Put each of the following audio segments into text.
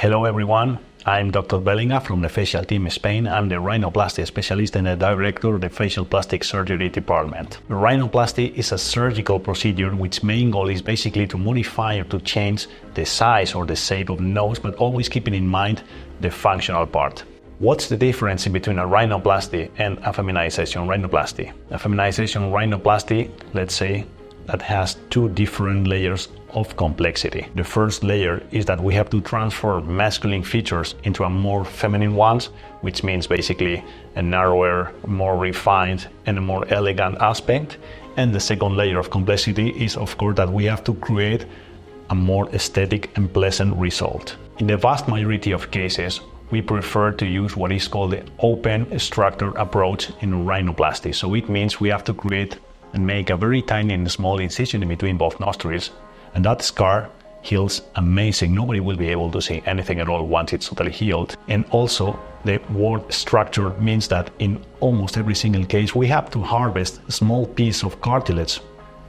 Hello everyone, I'm Dr. Bellinga from the Facialteam Spain. I'm the Rhinoplasty specialist and the director of the Facial Plastic Surgery Department. Rhinoplasty is a surgical procedure which main goal is basically to modify or to change the size or the shape of the nose, but always keeping in mind the functional part. What's the difference in between a rhinoplasty and a feminization rhinoplasty? A feminization rhinoplasty, let's say, that has two different layers of complexity. The first layer is that we have to transform masculine features into a more feminine ones, which means basically a narrower, more refined and a more elegant aspect. And the second layer of complexity is of course that we have to create a more aesthetic and pleasant result. In the vast majority of cases, we prefer to use what is called the open structure approach in rhinoplasty. So it means we have to create and make a very tiny and small incision in between both nostrils, and that scar heals amazing. Nobody will be able to see anything at all once it's totally healed. And also the word structure means that in almost every single case we have to harvest a small piece of cartilage,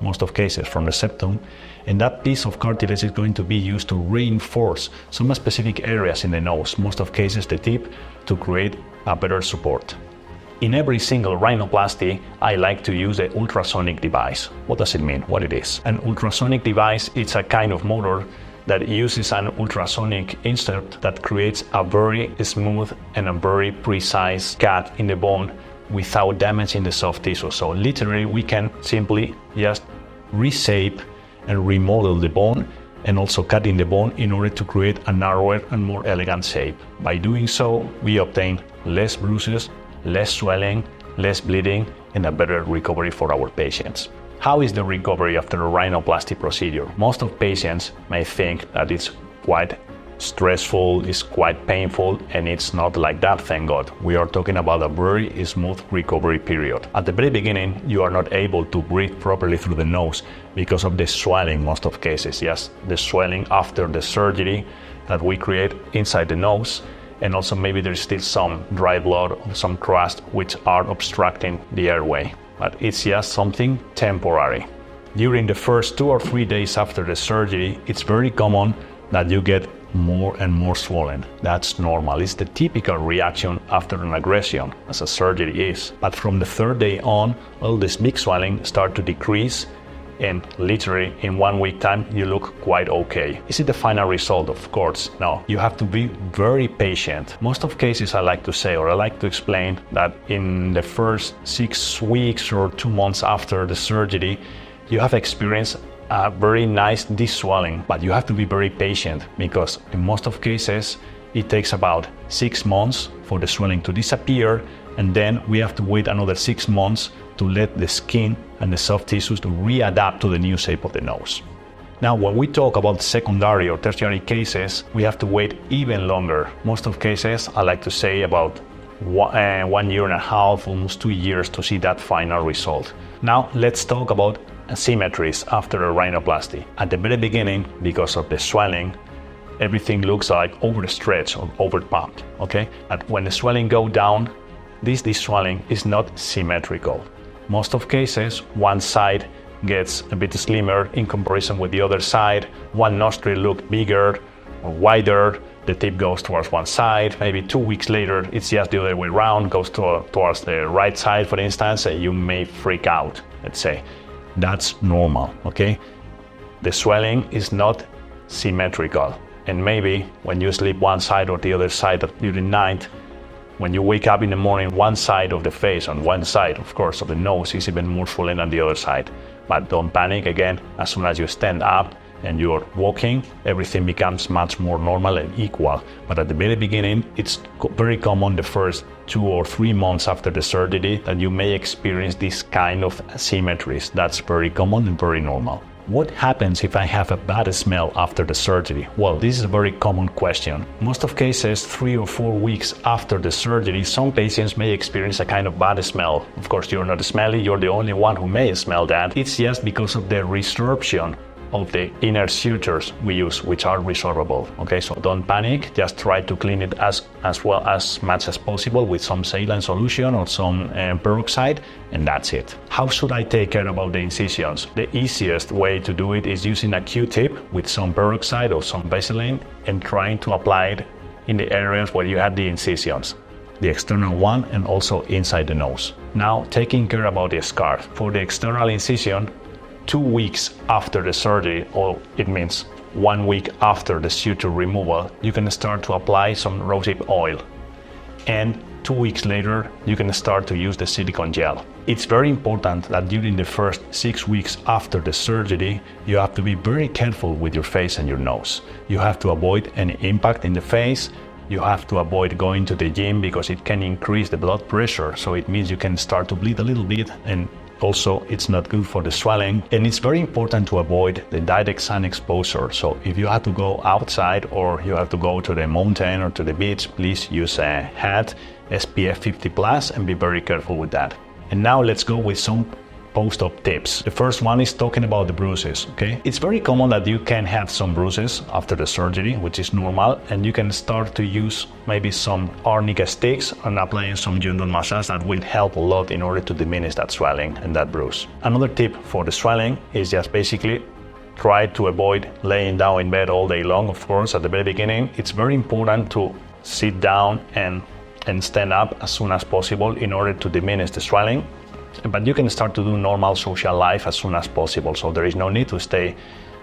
most of cases from the septum, and that piece of cartilage is going to be used to reinforce some specific areas in the nose, most of cases the tip, to create a better support. In every single rhinoplasty, I like to use the ultrasonic device. What does it mean? What it is? An ultrasonic device is a kind of motor that uses an ultrasonic insert that creates a very smooth and a very precise cut in the bone without damaging the soft tissue. So literally we can simply just reshape and remodel the bone and also cut in the bone in order to create a narrower and more elegant shape. By doing so, we obtain less bruises, less swelling, less bleeding, and a better recovery for our patients. How is the recovery after a rhinoplasty procedure? Most of patients may think that it's quite stressful, it's quite painful, and it's not like that, thank God. We are talking about a very smooth recovery period. At the very beginning, you are not able to breathe properly through the nose because of the swelling, most of cases. Yes, the swelling after the surgery that we create inside the nose, and also maybe there's still some dry blood or some crust which are obstructing the airway. But it's just something temporary. During the first 2 or 3 days after the surgery, it's very common that you get more and more swollen. That's normal. It's the typical reaction after an aggression, as a surgery is. But from the 3rd day on, well, this big swelling start to decrease, and literally in 1 week time you look quite okay. Is it the final result? Of course no. You have to be very patient. Most of cases I like to say, or I like to explain, that in the first 6 weeks or 2 months after the surgery you have experienced a very nice de-swelling, but you have to be very patient because in most of cases it takes about 6 months for the swelling to disappear, and then we have to wait another 6 months to let the skin and the soft tissues to readapt to the new shape of the nose. Now, when we talk about secondary or tertiary cases, we have to wait even longer. Most of cases, I like to say about 1 year and a half, almost 2 years to see that final result. Now, let's talk about asymmetries after a rhinoplasty. At the very beginning, because of the swelling, everything looks like overstretched or overpumped, okay? But when the swelling goes down, this swelling is not symmetrical. Most of cases, one side gets a bit slimmer in comparison with the other side. One nostril looks bigger or wider, the tip goes towards one side. Maybe 2 weeks later, it's just the other way around, goes towards the right side, for instance, and you may freak out, let's say. That's normal, okay? The swelling is not symmetrical. And maybe when you sleep one side or the other side during night, when you wake up in the morning, one side of the face, on one side, of course, of the nose is even more swollen than the other side. But don't panic again. As soon as you stand up and you're walking, everything becomes much more normal and equal. But at the very beginning, it's very common the first 2 or 3 months after the surgery that you may experience this kind of asymmetries. That's very common and very normal. What happens if I have a bad smell after the surgery? Well, this is a very common question. Most of cases, 3 or 4 weeks after the surgery, some patients may experience a kind of bad smell. Of course, you're not smelly, you're the only one who may smell that. It's just because of the resorption of the inner sutures we use, which are resorbable. Okay, so don't panic, just try to clean it as much as possible with some saline solution or some peroxide, and that's it. How should I take care about the incisions? The easiest way to do it is using a Q-tip with some peroxide or some Vaseline and trying to apply it in the areas where you had the incisions, the external one and also inside the nose. Now, taking care about the scar. For the external incision, 2 weeks after the surgery, or it means 1 week after the suture removal, you can start to apply some rosehip oil. And 2 weeks later, you can start to use the silicone gel. It's very important that during the first 6 weeks after the surgery, you have to be very careful with your face and your nose. You have to avoid any impact in the face. You have to avoid going to the gym because it can increase the blood pressure. So it means you can start to bleed a little bit, and also it's not good for the swelling. And it's very important to avoid the direct sun exposure. So if you have to go outside or you have to go to the mountain or to the beach, please use a hat, SPF 50+, and be very careful with that. And now let's go with some post-op tips. The first one is talking about the bruises, okay? It's very common that you can have some bruises after the surgery, which is normal, and you can start to use maybe some arnica sticks and applying some gentle massage that will help a lot in order to diminish that swelling and that bruise. Another tip for the swelling is just basically try to avoid laying down in bed all day long. Of course, at the very beginning, it's very important to sit down and stand up as soon as possible in order to diminish the swelling. But you can start to do normal social life as soon as possible, so there is no need to stay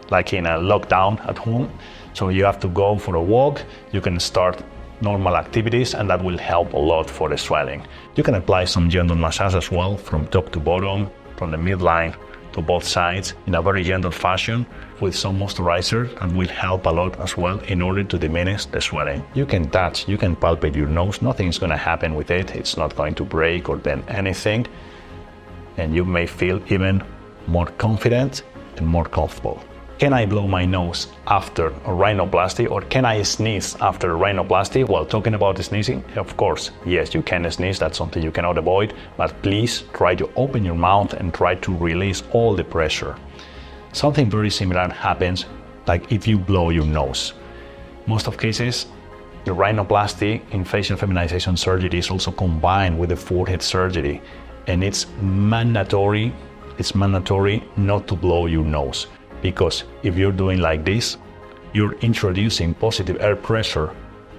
like in a lockdown at home. So you have to go for a walk, you can start normal activities, and that will help a lot for the swelling. You can apply some gentle massage as well, from top to bottom, from the midline to both sides, in a very gentle fashion with some moisturizer, and will help a lot as well in order to diminish the swelling. You can touch, you can palpate your nose, nothing is going to happen with it, it's not going to break or bend anything, and you may feel even more confident and more comfortable. Can I blow my nose after a rhinoplasty, or can I sneeze after a rhinoplasty? Well, talking about sneezing, of course, yes, you can sneeze, that's something you cannot avoid, but please try to open your mouth and try to release all the pressure. Something very similar happens like if you blow your nose. Most of cases, the rhinoplasty in facial feminization surgery is also combined with the forehead surgery, and it's mandatory not to blow your nose, because if you're doing like this, you're introducing positive air pressure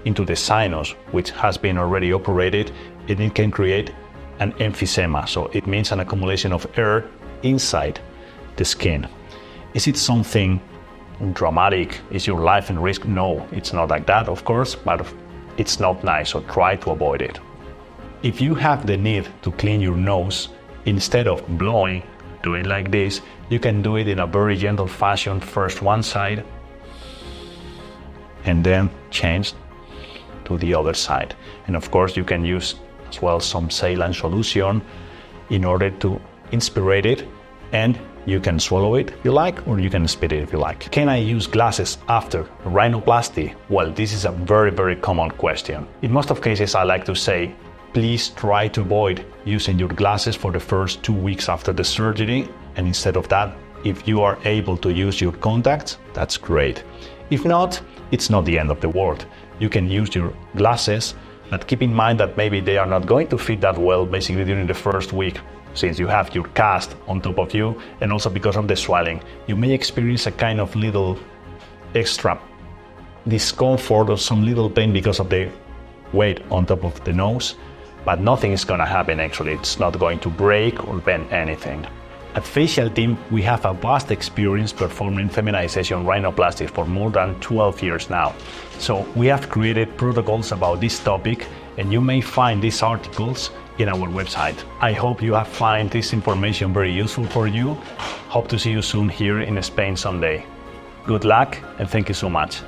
into the sinus, which has been already operated, and it can create an emphysema. So it means an accumulation of air inside the skin. Is it something dramatic? Is your life in risk? No, it's not like that, of course, but it's not nice, so try to avoid it. If you have the need to clean your nose, instead of blowing, doing like this, you can do it in a very gentle fashion, first one side, and then change to the other side. And of course, you can use as well some saline solution in order to inspirate it, and you can swallow it if you like, or you can spit it if you like. Can I use glasses after rhinoplasty? Well, this is a very, very common question. In most of cases, I like to say, please try to avoid using your glasses for the first 2 weeks after the surgery, and instead of that, if you are able to use your contacts, that's great. If not, it's not the end of the world. You can use your glasses, but keep in mind that maybe they are not going to fit that well basically during the first week, since you have your cast on top of you, and also because of the swelling. You may experience a kind of little extra discomfort or some little pain because of the weight on top of the nose, but nothing is going to happen actually. It's not going to break or bend anything. At Facialteam, we have a vast experience performing feminization rhinoplasty for more than 12 years now. So we have created protocols about this topic, and you may find these articles in our website. I hope you have found this information very useful for you. Hope to see you soon here in Spain someday. Good luck, and thank you so much.